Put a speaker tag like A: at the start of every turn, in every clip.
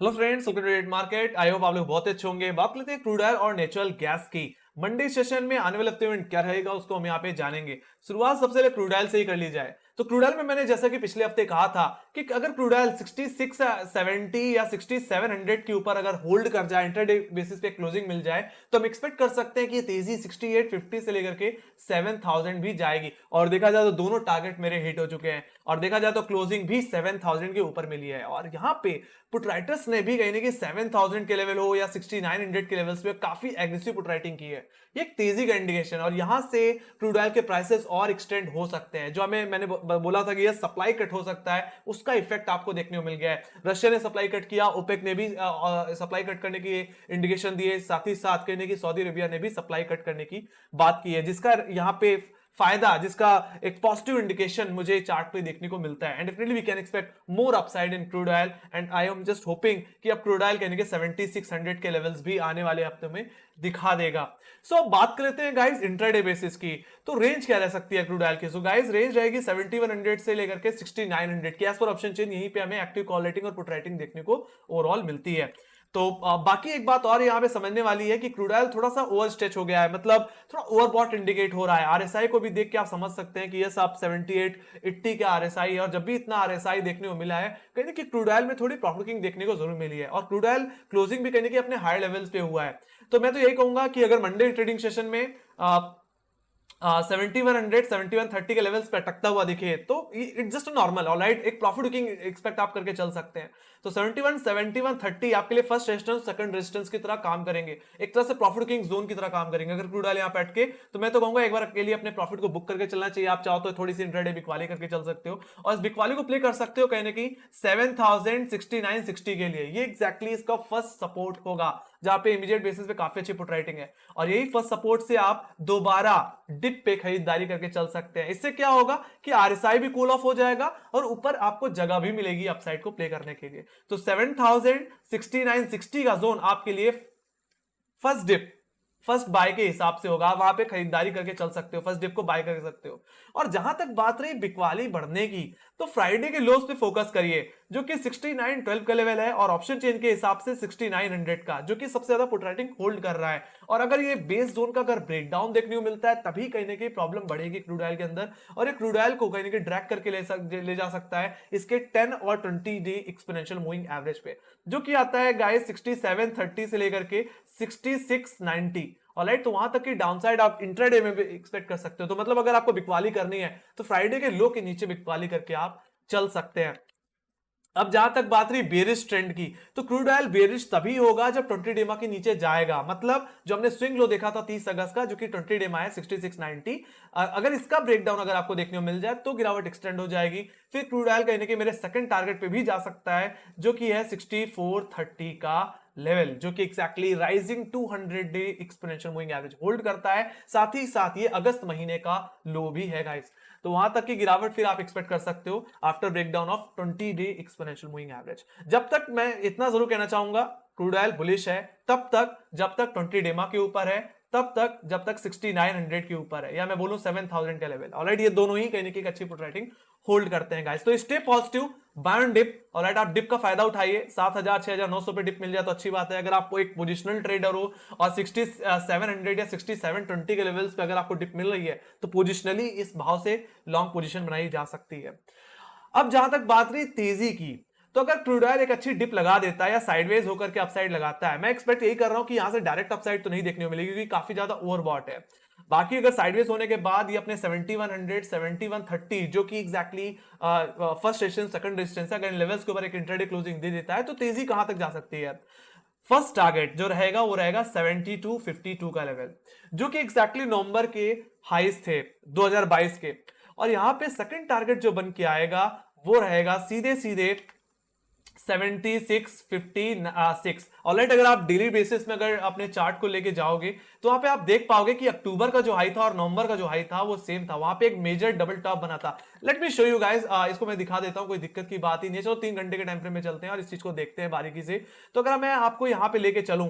A: Hello friends, welcome to trade market. I hope आप लोग बहुत अच्छे होंगे। बात लेते हैं क्रूड ऑयल और नेचुरल गैस की। मंडे सेशन में आने वाले हफ्ते में क्या रहेगा उसको हम यहाँ पे जानेंगे। शुरुआत सबसे पहले क्रूड ऑयल से ही कर ली जाए तो क्रूड ऑयल में मैंने जैसा कि पिछले हफ्ते कहा था कि अगर क्रूड ऑयल 6670 या 6700 के ऊपर अगर होल्ड कर जाए, इंटरडे बेसिस पे क्लोजिंग मिल जाए, तो हम एक्सपेक्ट कर सकते हैं कि ये तेजी 6850 से लेकर के 7000 भी जाएगी। और देखा जाए तो दोनों टारगेट मेरे हिट हो चुके हैं और देखा जाए तो क्लोजिंग भी 7000 के ऊपर मिली है। और यहाँ पे पुट राइटर्स ने भी कहीं ना कहीं 7000 के लेवल हो या 6900 के लेवल्स पे काफी एग्रेसिव पुट राइटिंग की है। ये एक तेजी का इंडिकेशन और यहां से क्रूड ऑयल के प्राइसेस और एक्सटेंड हो सकते हैं। जो मैंने बोला था कि ये सप्लाई कट हो सकता है, उसका इफेक्ट आपको देखने को मिल गया है। रशिया ने सप्लाई कट किया, ओपेक ने भी सप्लाई कट करने की इंडिकेशन दिए, साथ ही साथ कहने की सऊदी अरेबिया ने भी सप्लाई कट करने की बात की है, जिसका यहाँ पे फायदा, जिसका एक पॉजिटिव इंडिकेशन मुझे चार्ट पे देखने को मिलता है। And definitely we can expect more upside in crude oil and I am just hoping कि अब क्रूड ऑयल कहने के 7600 के लेवल्स भी आने वाले हफ्ते में दिखा देगा। सो बात कर लेते हैं गाइस इंट्राडे बेसिस की। तो रेंज क्या रह सकती है क्रूड ऑयल की? सो गाइस रेंज रहेगी 7100 से लेकर के 6900 की। एज पर ऑप्शन चेन यहीं पे हमें एक्टिव कॉल रेटिंग और पुट राइटिंग देखने को ओवरऑल मिलती है। तो बाकी एक बात और यहाँ पे समझने वाली है कि क्रूड ऑयल थोड़ा सा ओवर स्ट्रेच हो गया है, मतलब थोड़ा ओवरबॉट इंडिकेट हो रहा है। आरएसआई को भी देख के आप समझ सकते हैं कि ये सब 78-80 का आरएसआई है। और जब भी इतना आरएसआई देखने को मिला है, कहीं ना कहीं क्रूड ऑयल में थोड़ी प्रॉफिट बुकिंग देखने को जरूर मिली है और क्रूड ऑयल क्लोजिंग भी कहीं ना कहीं अपने हाई लेवल्स पे हुआ है। तो मैं तो यही कहूंगा कि अगर मंडे ट्रेडिंग सेशन में 7100 7130 के लेवल्स पे अटकता हुआ दिखे तो इट्स जस्ट नॉर्मल, ऑलराइट, एक प्रॉफिट बुकिंग एक्सपेक्ट आप करके चल सकते हैं। तो 71-7130 आपके लिए फर्स्ट रेजिस्टेंस सेकंड रेजिस्टेंस की तरह काम करेंगे, एक तरह से प्रॉफिट बुकिंग जोन की तरह काम करेंगे। अगर क्रूड ऑयल यहाँ पे अटके तो मैं तो कहूंगा एक बार के लिए अपने प्रॉफिट को बुक करके चलना चाहिए। आप चाहो तो थोड़ी सी इंट्राडे बिकवाली करके चल सकते हो और इस बिकवाली को प्ले कर सकते हो कहने की 706960 के लिए। ये एक्जैक्टली इसका फर्स्ट सपोर्ट होगा जहां पे इमीडिएट बेसिस पे काफी अच्छी पुट राइटिंग है और यही फर्स्ट सपोर्ट से आप दोबारा डिप पे खरीदारी करके चल सकते हैं। इससे क्या होगा कि आरएसआई भी कूल ऑफ हो जाएगा और ऊपर आपको जगह भी मिलेगी अपसाइड को प्ले करने के लिए। तो 706960 का जोन आपके लिए फर्स्ट डिप, फर्स्ट बाय के हिसाब से होगा। वहां पे खरीदारी करके चल सकते हो, फर्स्ट डिप को बाय कर सकते हो। और जहां तक बात रही बिकवाली बढ़ने की, तो फ्राइडे के लोस पे फोकस करिए जो कि 6912 का लेवल है और ऑप्शन चेन के हिसाब से 6900 का, जो कि सबसे ज्यादा पुट राइटिंग होल्ड कर रहा है। और अगर ये बेस जोन का अगर ब्रेकडाउन देखने को मिलता है तभी कहीं ना कहीं प्रॉब्लम बढ़ेगी क्रूड ऑयल के अंदर और ये क्रूड ऑयल को कहीं ना कहीं ड्रैग करके ले जा सकता है इसके 10 और 20 डे एक्सपोनेंशियल मूविंग एवरेज पे, जो कि आता है गाइस 6730 से लेकर के 6690। ऑलराइट, तो वहां तक की डाउनसाइड आप इंट्राडे में भी एक्सपेक्ट कर सकते हो। तो मतलब अगर आपको बिकवाली करनी है तो फ्राइडे के लो के नीचे बिकवाली करके आप चल सकते हैं। अब जहां तक बात रही बेरिश ट्रेंड की, तो क्रूड ऑयल बेरिश तभी होगा जब 20 डेमा के नीचे जाएगा। मतलब जो हमने स्विंग लो देखा था 30 अगस्त का, जो कि 20 डेमा है 6690, अगर इसका ब्रेकडाउन अगर आपको देखने को मिल जाए तो गिरावट एक्सटेंड हो जाएगी। फिर क्रूड ऑयल कहने के मेरे सेकंड टारगेट पे भी जा सकता है जो कि है 6430 का लेवल, जो कि exactly rising 200 day exponential moving average hold करता है। साथ ही साथ ये अगस्त महीने का लो भी है गाइस। तो वहां तक की गिरावट फिर आप एक्सपेक्ट कर सकते हो after breakdown of 20 day exponential moving average. जब तक मैं इतना जरूर कहना चाहूंगा क्रूड ऑयल बुलिश है तब तक जब तक 20 डेमा के ऊपर है, तब तक जब तक 6900 के ऊपर है, या मैं बोलूं 7000 का लेवल। ऑलराइट, ये दोनों ही कहीं ना कहीं अच्छी पुट राइटिंग होल्ड करते हैं गाइस। तो stay positive, buy on dip. Alright, आप डिप का फायदा उठाइए। 7000 6900 पे डिप मिल जाए तो अच्छी बात है। अगर आपको एक पोजिशनल ट्रेडर हो और 6700 या 6720 के लेवल्स पे अगर आपको डिप मिल रही है तो पोजिशनली इस भाव से लॉन्ग पोजीशन बनाई जा सकती है। अब जहां तक बात रही तेजी की, तो अगर क्रूड ऑयल एक अच्छी डिप लगा देता है या साइडवेज होकर के अपसाइड लगाता है, मैं एक्सपेक्ट यही कर रहा हूं कि यहां से डायरेक्ट अपसाइड तो नहीं देखने को मिलेगी क्योंकि काफी ज्यादा ओवरबॉट है। बाकी अगर साइडवेज होने के बाद ये अपने 7100 7130 जो कि exactly first resistance second resistance है, अगर इन लेवल्स के ऊपर एक इंट्राडे क्लोजिंग दे देता है तो तेजी कहां तक जा सकती है? फर्स्ट टारगेट जो रहेगा वो रहेगा 7252 का लेवल, जो कि एग्जैक्टली नवंबर के हाईस थे 2022 के। और यहां पे सेकंड टारगेट जो बन के आएगा वो रहेगा सीधे सीधे 7656। ऑलराइट, अगर आप डेली बेसिस में अगर अपने चार्ट को लेके जाओगे तो वहां पे आप देख पाओगे कि अक्टूबर का जो हाई था और नवंबर का जो हाई था वो सेम था। वहां पे एक मेजर डबल टॉप बना था। Let me show you guys, इसको मैं दिखा देता हूं, कोई दिक्कत की बात ही नहीं है। चलो 3 घंटे के टाइम फ्रेम में चलते हैं और इस चीज को देखते हैं बारीकी से। तो अगर मैं आपको यहां पे लेके चलूं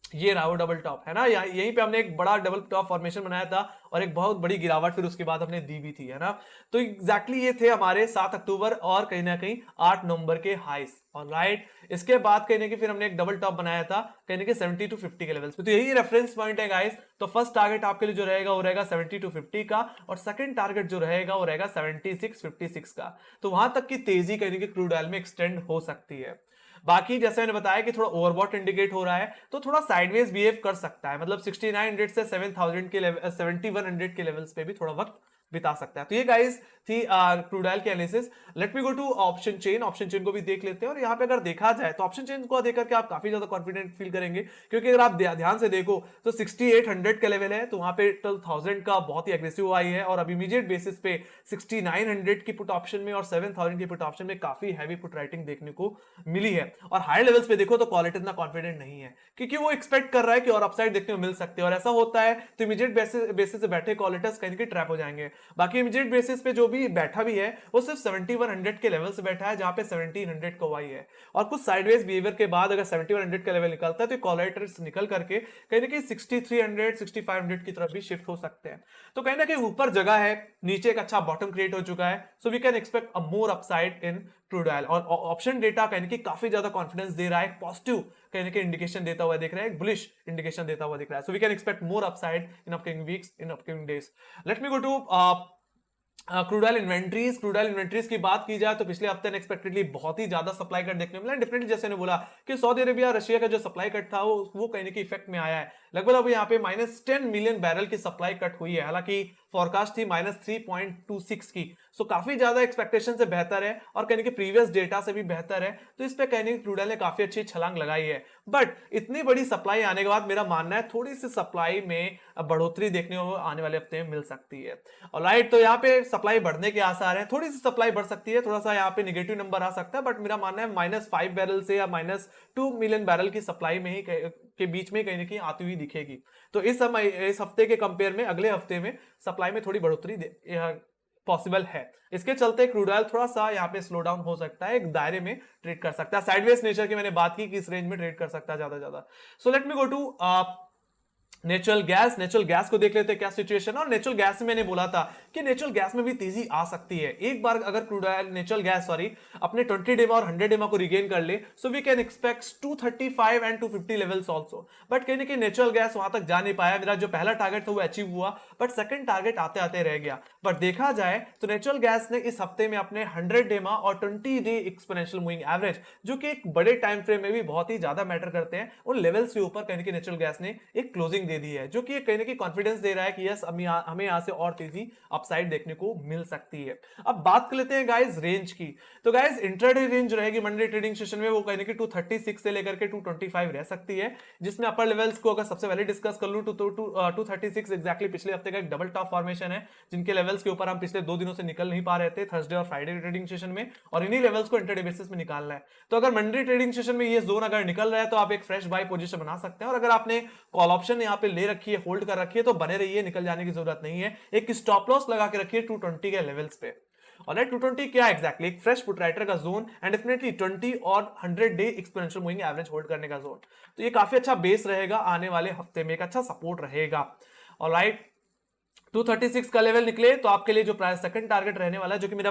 A: ये रहा वो डबल टॉप है ना, यहीं पे हमने एक बड़ा डबल टॉप फॉर्मेशन बनाया था और एक बहुत बड़ी गिरावट फिर उसके बाद हमने दी भी थी, है ना। तो एग्जैक्टली ये थे हमारे 7 अक्टूबर और कहीं ना कहीं 8 नवंबर के हाइस। ऑलराइट, इसके बाद कहने की फिर हमने एक डबल टॉप बनाया था कहने के 70 टू 50 के लेवल्स पे। तो यही रेफरेंस पॉइंट है गाइस। तो फर्स्ट टारगेट आपके लिए जो रहेगा वो रहेगा 70 टू 50 का, और सेकंड टारगेट जो रहेगा वो रहेगा 76 56 का। तो वहां तक की तेजी कहने की क्रूड ऑयल में एक्सटेंड हो सकती है। बाकी जैसे मैंने बताया कि थोड़ा ओवरबॉट इंडिकेट हो रहा है, तो थोड़ा साइडवेज बिहेव कर सकता है, मतलब 6900 से 7000 के लेवल 7100 के लेवल्स पे भी थोड़ा वक्त बिता सकता है। तो ये गाइस थी क्रूड ऑयल की analysis. Let me go to option chain. Option chain को भी देख लेते हैं, और यहाँ पे अगर देखा जाए तो ऑप्शन चेन को देख करके आप काफी ज्यादा कॉन्फिडेंट फील करेंगे, क्योंकि अगर आप ध्यान से देखो तो 6800 का लेवल है, तो वहां पे 12000 का बहुत ही एग्रेसिव आई है, और अब इमीडिएट बेसिस पे 6900 की पुट ऑप्शन में और 7000 की पुट ऑप्शन में काफी हैवी पुट राइटिंग देखने को मिली है। और हायर लेवल्स पे देखो तो क्वालिटी इतना कॉन्फिडेंट नहीं है, क्योंकि वो एक्सपेक्ट कर रहा है कि और अपसाइड देखने को मिल सकते हैं, और ऐसा होता है तो इमीडिएट बेसिस से बैठे कॉलिटर्स कहीं ट्रैप हो जाएंगे। बाकी इमीडिएट बेसिस पे जो भी बैठा भी है वो सिर्फ 7100 के लेवल से बैठा है, जहां पे 1700 को आई है, और कुछ साइडवेज बिहेवियर के बाद अगर 7100 का लेवल निकलता है तो कॉलिटर्स निकल करके कहीं ना कहीं 6300 6500 की तरफ भी शिफ्ट हो सकते हैं। तो कहीं ना कहीं ऊपर जगह है, नीचे एक अच्छा बॉटम क्रिएट हो चुका है, so we can expect a more upside in crude oil. और ऑप्शन डेटा कहने की काफी ज्यादा कॉन्फिडेंस दे रहा है, पॉजिटिव कहने के इंडिकेशन देता हुआ दिख रहा है, एक बुलिश इंडिकेशन देता हुआ दिख रहा है। So we can expect more upside in upcoming weeks, in upcoming days. Let me go to crude oil inventories. Crude oil inventories की बात की जाए तो पिछले हफ्ते अनएक्सपेक्टेडली बहुत ही ज्यादा सप्लाई कट देखने को मिला। डेफिनेटली जैसे ने बोला कि सऊदी अरेबिया रशिया का जो सप्लाई कट था वो कहीं के इफेक्ट में आया है। लगभग अब यहाँ पे -10 मिलियन बैरल की सप्लाई कट हुई है, हालांकि फोरकास्ट थी -3.26 की। सो काफी ज्यादा एक्सपेक्टेशन से बेहतर है, और कहने के प्रीवियस डेटा से भी बेहतर है। तो इस पे कहने की क्रूड ऑयल ने काफी अच्छी छलांग लगाई है। बट इतनी बड़ी सप्लाई आने के बाद मेरा मानना है थोड़ी सी सप्लाई में बढ़ोतरी देखने को आने वाले हफ्ते में मिल सकती है। ऑलराइट, तो यहाँ पे सप्लाई बढ़ने के आसार है, थोड़ी सी सप्लाई बढ़ सकती है, थोड़ा सा यहाँ पे निगेटिव नंबर आ सकता है, बट मेरा मानना है -5 बैरल से या -2 मिलियन बैरल की सप्लाई में ही के बीच में कहीं ना कहीं आती हुई दिखेगी। तो इस हफ्ते के कंपेयर में अगले हफ्ते में सप्लाई में थोड़ी बढ़ोतरी पॉसिबल है। इसके चलते क्रूड ऑयल थोड़ा सा यहाँ पे स्लो डाउन हो सकता है, एक दायरे में ट्रेड कर सकता है। साइडवेज नेचर की मैंने बात की कि इस रेंज में ट्रेड कर सकता है ज्यादा। So let me go to natural gas. Natural gas को देख लेते हैं क्या सिचुएशन है। और नेचुरल गैस में मैंने बोला था कि नेचुरल गैस में भी तेजी आ सकती है। एक बार अगर क्रूड ऑयल नेचुरल गैस अपने 20 डेमा और 100 डेमा को रिगेन कर ले, so we can expect 235 and 250 levels also. But कहीं ना कहीं नेचुरल गैस वहां तक जा नहीं पाया। मेरा जो पहला टारगेट था वो अचीव हुआ, बट सेकंड टारगेट आते आते रह गया। बट देखा जाए तो नेचुरल गैस ने इस हफ्ते में अपने 100 डेमा और 20 डे एक्सपोनेंशियल मूविंग एवरेज, जो कि एक बड़े टाइम फ्रेम में भी बहुत ही ज्यादा मैटर करते हैं, उन लेवल्स के ऊपर कहीं नेचुरल गैस ने एक क्लोजिंग दे दी है, जो कि कहीं ना कहीं कॉन्फिडेंस दे रहा है कि यस हमें यहां से और तेजी अपसाइड देखने को मिल सकती है। अब बात कर लेते हैं गाइस रेंज की। तो गाइस इंट्राडे रेंज रहेगी मंडे ट्रेडिंग सेशन में, वो कहीं ना कहीं 236 से लेकर के 225 रह सकती है, जिसमें अपर लेवल्स को अगर सबसे पहले डिस्कस कर लूं तो 236 एग्जैक्टली पिछले हफ्ते का एक डबल टॉप फॉर्मेशन है, जिनके लेवल्स के ऊपर हम पिछले 2 दिनों से निकल नहीं पा रहे थे, थर्सडे और फ्राइडे ट्रेडिंग सेशन में, और इन्हीं लेवल्स को इंट्राडे बेसिस में निकालना है। तो अगर मंडे ट्रेडिंग सेशन में ये जोन अगर निकल रहा है तो आप एक फ्रेश बाय पोजीशन बना सकते हैं, और अगर आपने कॉल ऑप्शन यहाँ पे ले रखी है, होल्ड कर रखी है, तो बने रहिए, निकल जाने की जरूरत नहीं है। एक स्टॉप लॉस लगा के रखिए 220 के लेवल्स पे। और 220 क्या एग्जैक्टली एक फ्रेश पुट राइटर का जोन, एंड डेफिनेटली 20 और 100 day exponential moving average hold करने का जोन। तो ये काफी अच्छा बेस रहेगा आने वाले हफ्ते में, एक अच्छा सपोर्ट रहेगा। ऑलराइट, 236 का लेवल निकले तो आपके लिए जो सेकंड टारगेट रहने वाला है, जो कि मेरा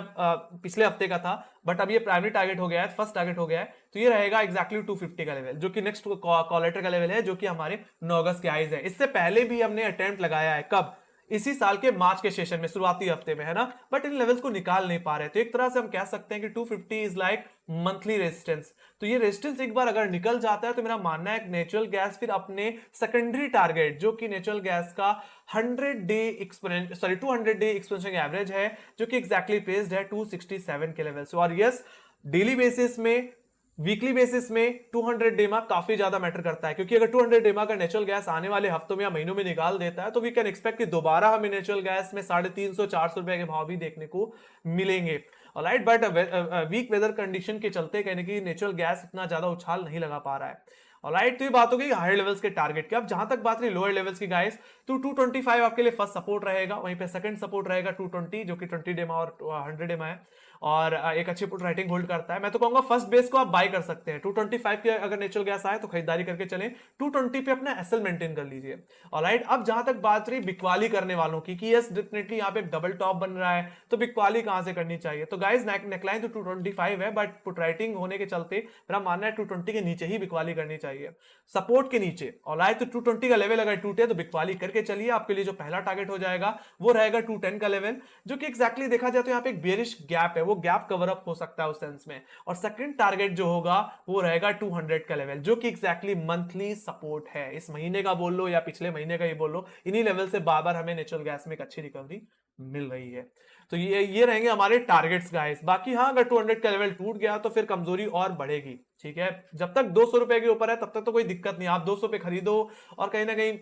A: पिछले हफ्ते का था, बट अब ये प्राइमरी टारगेट हो गया है, फर्स्ट टारगेट हो गया है, तो ये रहेगा एग्जैक्टली 250 का लेवल, जो कि नेक्स्ट कॉलेटर का लेवल है, जो कि हमारे 9 अगस्त के हाईज है। इससे पहले भी हमने अटेम्प्ट लगाया है, कब? इसी साल के मार्च के सेशन में, शुरुआती हफ्ते में, है ना, बट इन लेवल्स को निकाल नहीं पा रहे। तो एक तरह से हम कह सकते हैं कि 250 इज लाइक मंथली रेजिस्टेंस। तो ये रेजिस्टेंस एक बार अगर निकल जाता है तो मेरा मानना है नेचुरल गैस फिर अपने सेकेंडरी टारगेट, जो कि नेचुरल गैस का 200 डे एक्सपोनेंशियल एवरेज है, जो कि एग्जैक्टली प्लेस्ड है 267 के लेवल से। और यस, डेली बेसिस में, वीकली बेसिस में 200 डेमा काफी ज्यादा मैटर करता है, क्योंकि अगर 200 डेमा का नेचुरल गैस आने वाले हफ्तों में या महीनों में निकाल देता है तो वी कैन एक्सपेक्ट कि दोबारा हमें नेचुरल गैस में 350-400 रुपए के भाव भी देखने को मिलेंगे। Alright, but weak weather condition के चलते कहने की नेचुरल गैस इतना ज्यादा उछाल नहीं लगा पा रहा है। ऑलराइट, तो ये बात हो गई हायर लेवल्स के टारगेट की। अब जहां तक बात रही लोअर लेवल्स की गाइस, तो 225 आपके लिए फर्स्ट सपोर्ट रहेगा, वहीं पे सेकंड सपोर्ट रहेगा 220, जो कि 20 डेमा और 100 डेमा है। और एक अच्छी पुट राइटिंग होल्ड करता है। मैं तो कहूंगा फर्स्ट बेस को आप बाय कर सकते हैं। 225 के अगर नेचुरल गैस आए तो खरीदारी करके चलें, 220 पे अपना एसएल मेंटेन कर लीजिए। ऑलराइट, अब जहां तक बात रही बिकवाली करने वालों की कि यस डेफिनेटली यहाँ पे डबल टॉप बन रहा है, तो बिकवाली कहां से करनी चाहिए? तो गाइस नेकलाइन तो 225 है, बट पुट राइटिंग होने के चलते मेरा मानना है 220 के नीचे ही बिकवाली करनी चाहिए, सपोर्ट के नीचे। ऑलराइट, तो 220 का लेवल अगर टूटे तो बिकवाली करके चलिए। आपके लिए जो पहला टारगेट हो जाएगा वो रहेगा 210 का लेवल, जो कि एक्जैक्टली देखा जाए तो यहाँ पे एक बेरिश गैप है, वो गैप कवर अप हो सकता है उस सेंस में। और सेकंड टारगेट जो होगा वो रहेगा 200 का लेवल, जो कि एक्जैक्टली मंथली सपोर्ट है। इस महीने का बोल लो या पिछले महीने का ही बोल लो, इन्हीं लेवल से बार बार हमें नेचुरल गैस में एक अच्छी रिकवरी मिल रही है। तो ये रहेंगे हमारे टारगेट्स गाइस। बाकी हाँ, अगर 200 का लेवल टूट गया तो फिर कमजोरी और बढ़ेगी। ठीक है, जब तक 200 रुपए के ऊपर है तब तक तो कोई दिक्कत नहीं, आप 200 पे खरीदो और कहीं ना कहीं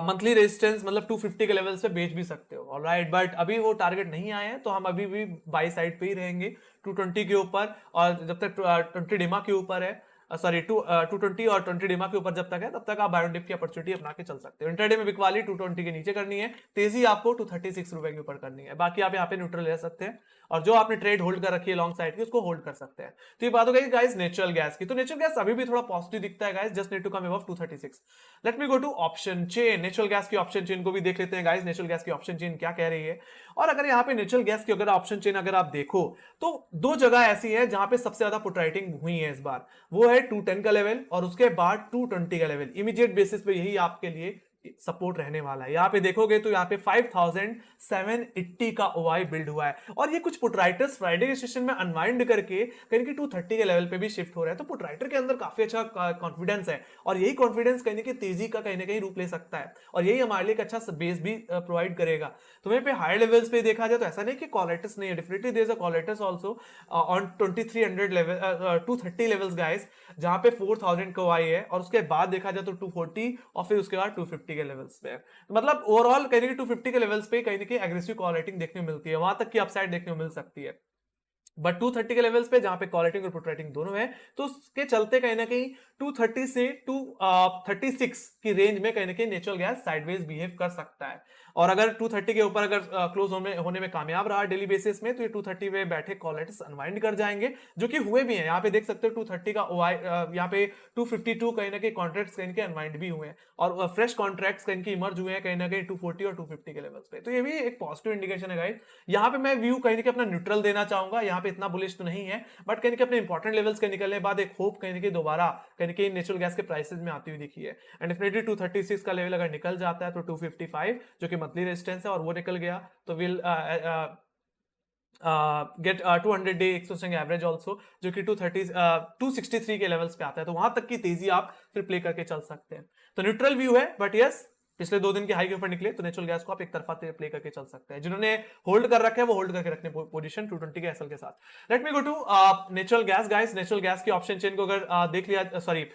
A: मंथली रेजिस्टेंस मतलब 250 के लेवल से बेच भी सकते हो। ऑलराइट, बट अभी वो टारगेट नहीं आए हैं तो हम अभी भी बाई साइड पे ही रहेंगे 220 के ऊपर। और जब तक 20 डिमा के ऊपर है, सॉरी 220 और 20 डिमा के ऊपर जब तक है तब तक आप बायोडिप की अपॉर्चुनिटी अपना के चल सकते हो। इंटरडे में बिकवाली 220 के नीचे करनी है, तेजी आपको 236 रुपए के ऊपर करनी है। बाकी आप यहाँ पे न्यूट्रल ले सकते हैं और जो आपने ट्रेड होल्ड कर रखी है लॉन्ग साइड की उसको होल्ड कर सकते हैं। तो ये बात हो गई गाइस नेचुरल गैस की। तो नेचुरल गैस अभी भी थोड़ा पॉजिटिव दिखता है guys, just need to come above 236। Let me go to option chain. Natural gas की ऑप्शन चेन को भी देख लेते हैं गाइस, नेचुरल गैस की ऑप्शन चेन क्या कह रही है। और अगर यहाँ पे नेचुरल गैस की अगर ऑप्शन चेन अगर आप देखो तो दो जगह ऐसी है जहां पे सबसे ज्यादा पुट राइटिंग हुई है इस बार, वो है 210 का लेवल और उसके बाद 220 का लेवल। इमीडिएट बेसिस पे यही आपके लिए सपोर्ट रहने वाला है। यहां पे देखोगे तो यहां पे 5780 का ओआई बिल्ड हुआ है और ये कुछ पुट राइटर्स फ्राइडे के सेशन में अनवाइंड करके कहीं की 230 के लेवल पे भी शिफ्ट हो रहे हैं। तो पुट राइटर के अंदर काफी अच्छा कॉन्फिडेंस है और यही कॉन्फिडेंस कहीं की तेजी का कहीं ना कहीं रूप ले सकता है और यही हमारे लिए एक अच्छा बेस भी प्रोवाइड करेगा। तो वहीं पे हाई लेवल्स पे देखा जाए तो ऐसा नहीं कि कॉलेटस नहीं है, डेफिनेटली देयर इज अ कॉलेटस also on 2300 level 230 levels guys, जहां पे 4000 का ओआई है और उसके बाद देखा जाए तो 240 और फिर उसके बाद 250 के लेवल्स पे। मतलब ओवरऑल कहीं ना 250 के लेवल्स पे कहीं ना कहीं एग्रेसिव कॉल राइटिंग देखने को मिलती है, वहां तक की अपसाइड देखने को मिल सकती है। बट 230 के लेवल्स पे जहां पे कॉल राइटिंग और पुट राइटिंग दोनों है, तो उसके चलते कहीं ना कहीं 230 से 236 की रेंज में कहीं ना कहीं नेचुरल गैस साइडवेज बिहेव कर सकता है। और अगर 230 के ऊपर अगर क्लोज होने में कामयाब रहा डेली बेसिस में तो ये 230 में बैठे कॉल राइटर्स अनवाइंड कर जाएंगे, जो कि हुए भी हैं। यहाँ पे देख सकते हो 230 का ओआई, यहाँ पे 252 कहीं ना कहीं कॉन्ट्रैक्ट्स कहीं के अनवाइंड भी हुए हैं और फ्रेश कॉन्ट्रैक्ट्स कहीं के इमर्ज हुए हैं कहीं ना कहीं 240 और 250 के लेवल्स पे। तो ये भी एक पॉजिटिव इंडिकेशन है गाइस। यहाँ पे मैं व्यू कहीं ना कहीं अपना न्यूट्रल देना चाहूंगा, यहाँ पे इतना बुलिश तो नहीं है बट कहीं ना कहीं अपने इंपॉर्टेंट लेवल्स के निकलने के बाद एक होप कहीं ना कहीं दोबारा कहीं ना कहीं नेचुरल गैस के प्राइसेस में आती हुई दिखी है। एंड डेफिनेटली 236 का लेवल अगर निकल जाता है तो 255 जो कि मंथली रेजिस्टेंस है और वो निकल गया तो will get 200 day exposing average also, जो कि 263 के लेवल्स पे आता है। तो वहां तक की तेजी आप फिर प्ले करके चल सकते हैं। तो न्यूट्रल व्यू है बट यस पिछले 2 दिन के हाई के ऊपर निकले तो नेचुरल गैस को आप एक तरफा प्ले करके चल सकते हैं। जिन्होंने होल्ड कर रखे हैं वो होल्ड करके रखने पोजीशन 220 के एसएल के साथ। Let me go to natural gas guys. Natural gas की ऑप्शन चेन को अगर देख लिया, सॉरी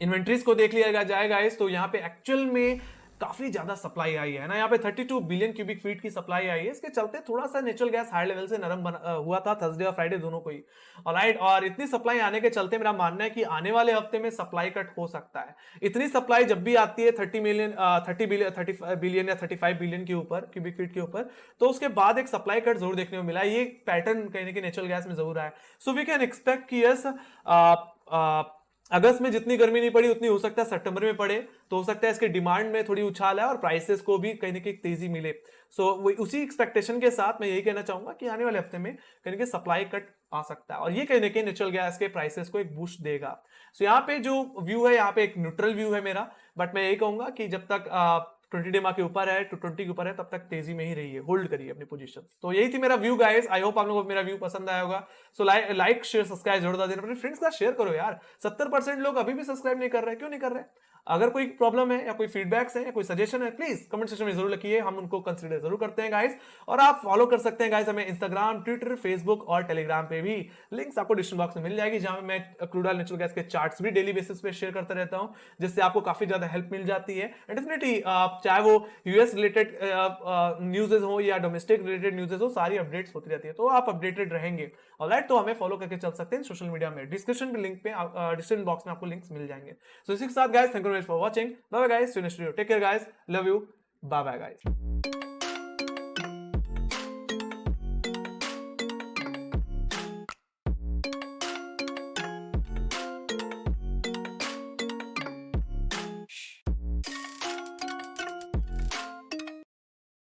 A: इन्वेंट्रीज को देख लिया जाए गाइस, तो यहाँ पे एक्चुअल में काफी ज्यादा सप्लाई आई है ना। यहाँ पे 32 बिलियन क्यूबिक फीट की सप्लाई आई है। इसके चलते थोड़ा सा नेचुरल गैस हाई लेवल से नरम हुआ था थर्सडे और फ्राइडे दोनों को ही। ऑलराइट, और इतनी सप्लाई आने के चलते मेरा मानना है कि आने वाले हफ्ते में सप्लाई कट हो सकता है। इतनी सप्लाई जब भी आती है 30 बिलियन या 35 बिलियन के ऊपर क्यूबिक फीट के ऊपर, तो उसके बाद एक सप्लाई कट जरूर देखने को मिला। ये पैटर्न कहीं ना कहीं नेचुरल गैस में जरूर आया। सो वी कैन एक्सपेक्ट कि यस अगस्त में जितनी गर्मी नहीं पड़ी उतनी हो सकता है सितंबर में पड़े, तो हो सकता है इसके डिमांड में थोड़ी उछाल है और प्राइसेस को भी कहीं ना कहीं तेजी मिले। सो उसी एक्सपेक्टेशन के साथ मैं यही कहना चाहूंगा कि आने वाले हफ्ते में कहीं ना कहीं सप्लाई कट आ सकता है और ये कहीं ना कहीं नेचुरल गैस के प्राइसेस को एक बूस्ट देगा। सो यहाँ पे जो व्यू है, यहाँ पे एक न्यूट्रल व्यू है मेरा, बट मैं यही कहूंगा कि जब तक 20 डेमा के ऊपर है, 220 के ऊपर है, तब तक तेजी में ही रहिए, होल्ड करिए अपनी पोजीशन। तो यही थी मेरा व्यू गाइस। आई होप आप लोगों को मेरा व्यू पसंद आया होगा। सो लाइक शेयर सब्सक्राइब जरूर देना, अपने फ्रेंड्स का शेयर करो यार। 70% लोग अभी भी सब्सक्राइब नहीं कर रहे, क्यों नहीं कर रहे? अगर कोई प्रॉब्लम है या कोई फीडबैक्स है या कोई सजेशन है, प्लीज कमेंट सेक्शन में जरूर लिखिए, हम उनको कंसीडर जरूर करते हैं गाइस। और आप फॉलो कर सकते हैं गाइस हमें इंस्टाग्राम, ट्विटर, फेसबुक और टेलीग्राम पे भी। लिंक्स आपको डिस्क्रिप्शन बॉक्स में मिल जाएगी, जहां मैं क्रूड ऑयल नेचुरल गैस के चार्ट्स भी डेली बेसिस पे शेयर करता रहता हूं, जिससे आपको काफी ज्यादा हेल्प मिल जाती है। डेफिनेटली चाहे वो यूएस रिलेटेड न्यूज़ेस हो या डोमेस्टिक रिलेटेड न्यूज़ेस हो, सारी अपडेट्स होती रहती है, तो आप अपडेटेड रहेंगे। ऑलराइट, तो हमें फॉलो करके चल सकते हैं सोशल मीडिया में। डिस्क्रिप्शन पे लिंक पे डिस्क्रिप्शन बॉक्स में आपको लिंक्स मिल जाएंगे। सो इसी के साथ guys, thank you very much for watching. Bye bye guys, take care guys, love you, bye bye guys.